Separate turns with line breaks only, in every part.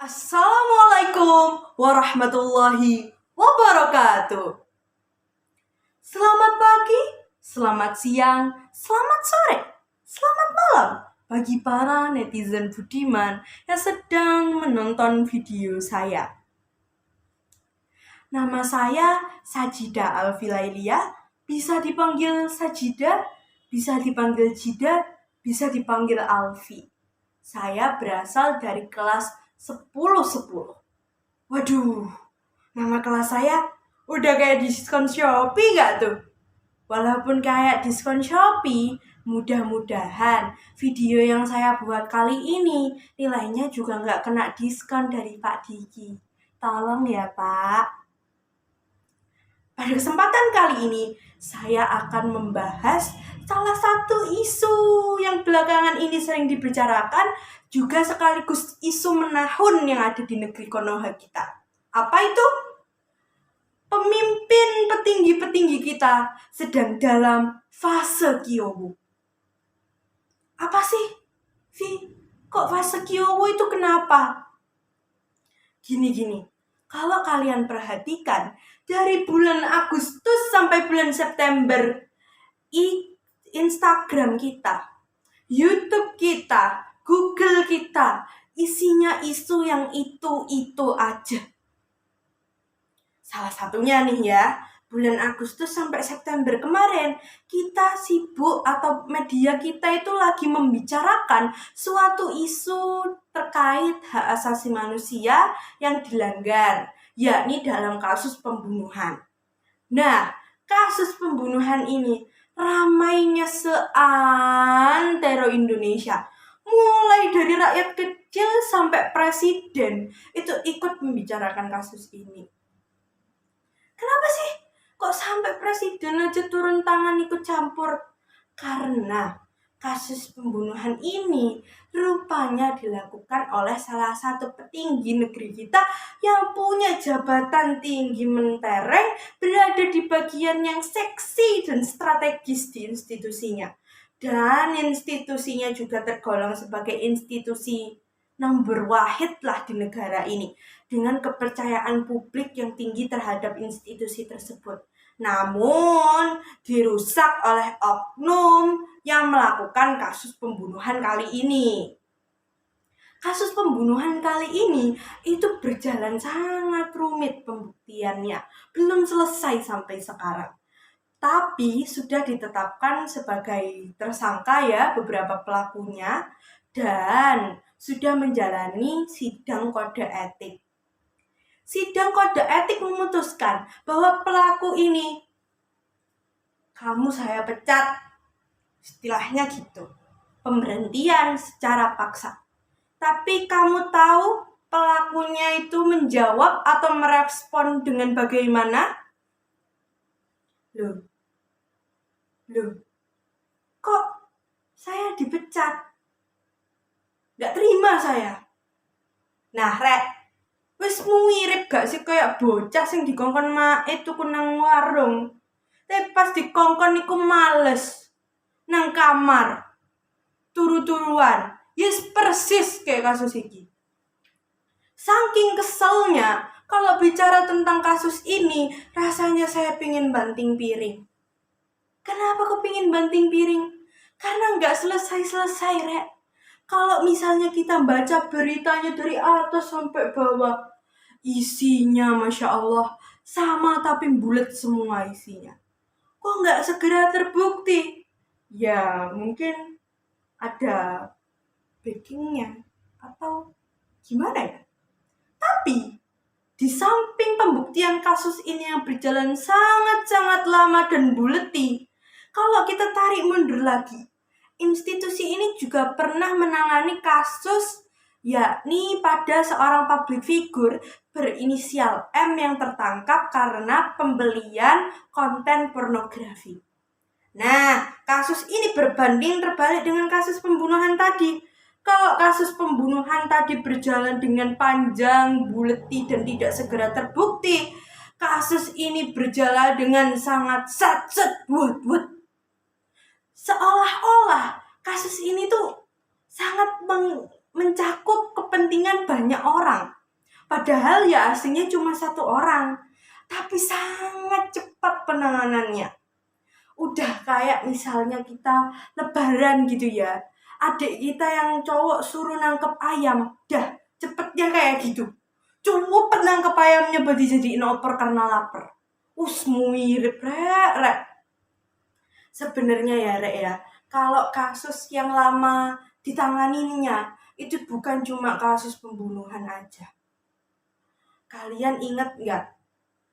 Assalamualaikum warahmatullahi wabarakatuh. Selamat pagi, selamat siang, selamat sore, selamat malam bagi para netizen budiman yang sedang menonton video saya. Nama saya Sajidah Alfilailia, bisa dipanggil Sajidah, bisa dipanggil Jida, bisa dipanggil Alfi. Saya berasal dari kelas 10-10. Waduh, nama kelas saya udah kayak diskon Shopee gak tuh? Walaupun kayak diskon Shopee, mudah-mudahan video yang saya buat kali ini nilainya juga gak kena diskon dari Pak Diki. Tolong ya Pak. Pada kesempatan kali ini, saya akan membahas salah satu isu yang belakangan ini sering dibicarakan, juga sekaligus isu menahun yang ada di negeri Konoha kita. Apa itu? Pemimpin petinggi-petinggi kita sedang dalam fase Kyowu. Apa sih, Vi? Kok fase Kyowu itu kenapa? Gini. Kalau kalian perhatikan, dari bulan Agustus sampai bulan September, Instagram kita, YouTube kita, Google kita, isinya isu yang itu aja. Salah satunya nih ya, bulan Agustus sampai September kemarin, kita sibuk atau media kita itu lagi membicarakan suatu isu terkait hak asasi manusia yang dilanggar, yakni dalam kasus pembunuhan. Nah, kasus pembunuhan ini ramainya seantero Indonesia. Mulai dari rakyat kecil sampai presiden itu ikut membicarakan kasus ini. Kenapa sih? Kok sampai presiden aja turun tangan ikut campur? Karena kasus pembunuhan ini rupanya dilakukan oleh salah satu petinggi negeri kita yang punya jabatan tinggi mentereng, berada di bagian yang seksi dan strategis di institusinya. Dan institusinya juga tergolong sebagai institusi nomor wahid lah di negara ini, dengan kepercayaan publik yang tinggi terhadap institusi tersebut. Namun dirusak oleh oknum yang melakukan kasus pembunuhan kali ini. Kasus pembunuhan kali ini itu berjalan sangat rumit pembuktiannya, belum selesai sampai sekarang. Tapi sudah ditetapkan sebagai tersangka ya beberapa pelakunya, dan sudah menjalani sidang kode etik. Sidang kode etik memutuskan bahwa pelaku ini, kamu saya pecat, istilahnya gitu, pemberhentian secara paksa. Tapi kamu tahu pelakunya itu menjawab atau merespon dengan bagaimana? Loh, kok saya dipecat? Gak terima saya. Nah, wis mirip gak sih kayak bocah sing dikongkon mae tuku nang warung. Tapi pas dikongkon iku males. Nang kamar. Turu-turuan. Yes, persis kayak kasus iki. Saking keselnya, kalau bicara tentang kasus ini, rasanya saya pingin banting piring. Kenapa kok pingin banting piring? Karena gak selesai-selesai, Rek. Kalau misalnya kita baca beritanya dari atas sampai bawah, isinya Masya Allah sama tapi bulat semua isinya. Kok nggak segera terbukti? Ya mungkin ada backingnya atau gimana ya. Tapi di samping pembuktian kasus ini yang berjalan sangat-sangat lama dan buleti, kalau kita tarik mundur lagi, institusi ini juga pernah menangani kasus yakni pada seorang public figure berinisial M yang tertangkap karena pembelian konten pornografi. Nah, kasus ini berbanding terbalik dengan kasus pembunuhan tadi. Kalau kasus pembunuhan tadi berjalan dengan panjang, buleti, dan tidak segera terbukti, kasus ini berjalan dengan sangat wut. Seolah-olah kasus ini tuh sangat mencakup kepentingan banyak orang. Padahal ya aslinya cuma satu orang, tapi sangat cepat penanganannya. Udah kayak misalnya kita lebaran gitu ya, adik kita yang cowok suruh nangkep ayam, dah cepetnya kayak gitu. Cepet nangkep ayamnya buat dijadiin opor karena lapar. Mirip rek. Sebenarnya ya rek ya, kalau kasus yang lama ditanganinya itu bukan cuma kasus pembunuhan aja. Kalian ingat nggak?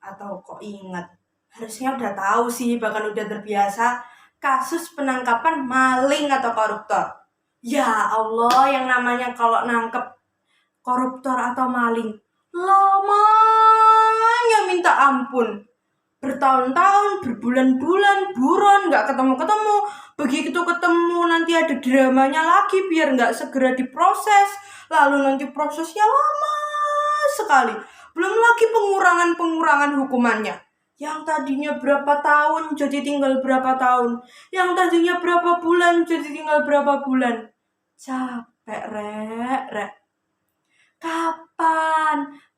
Atau kok ingat? Harusnya udah tahu sih, bahkan udah terbiasa kasus penangkapan maling atau koruptor. Ya Allah, yang namanya kalau nangkep koruptor atau maling, lamanya minta ampun. Bertahun-tahun, berbulan-bulan, buron, nggak ketemu-ketemu. Begitu ketemu nanti ada dramanya lagi biar nggak segera diproses. Lalu nanti prosesnya lama sekali. Belum lagi pengurangan hukumannya. Yang tadinya berapa tahun jadi tinggal berapa tahun. Yang tadinya berapa bulan jadi tinggal berapa bulan. Capek rek.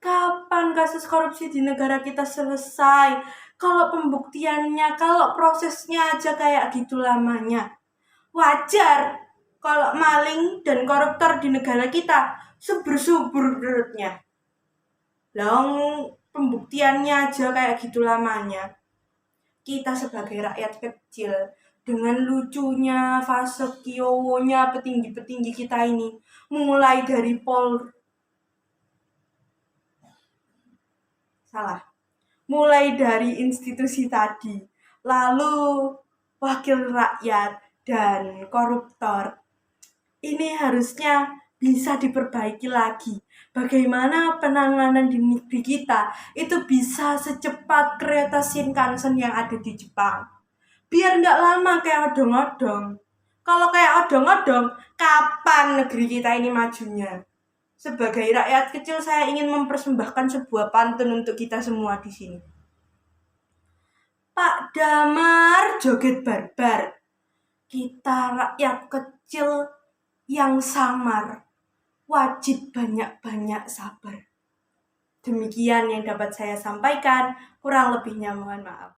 Kapan kasus korupsi di negara kita selesai? Kalau pembuktiannya, kalau prosesnya aja kayak gitu lamanya. Wajar kalau maling dan koruptor di negara kita subur-subur perutnya. Long pembuktiannya aja kayak gitu lamanya. Kita sebagai rakyat kecil dengan lucunya fase kiowonya petinggi-petinggi kita ini, mulai dari mulai dari institusi tadi, lalu wakil rakyat dan koruptor. Ini harusnya bisa diperbaiki lagi. Bagaimana penanganan di negeri kita itu bisa secepat kereta Shinkansen yang ada di Jepang. Biar nggak lama kayak odong-odong. Kalau kayak odong-odong, kapan negeri kita ini majunya? Sebagai rakyat kecil, saya ingin mempersembahkan sebuah pantun untuk kita semua di sini. Pak Damar joget barbar. Kita rakyat kecil yang samar, wajib banyak-banyak sabar. Demikian yang dapat saya sampaikan, kurang lebihnya mohon maaf.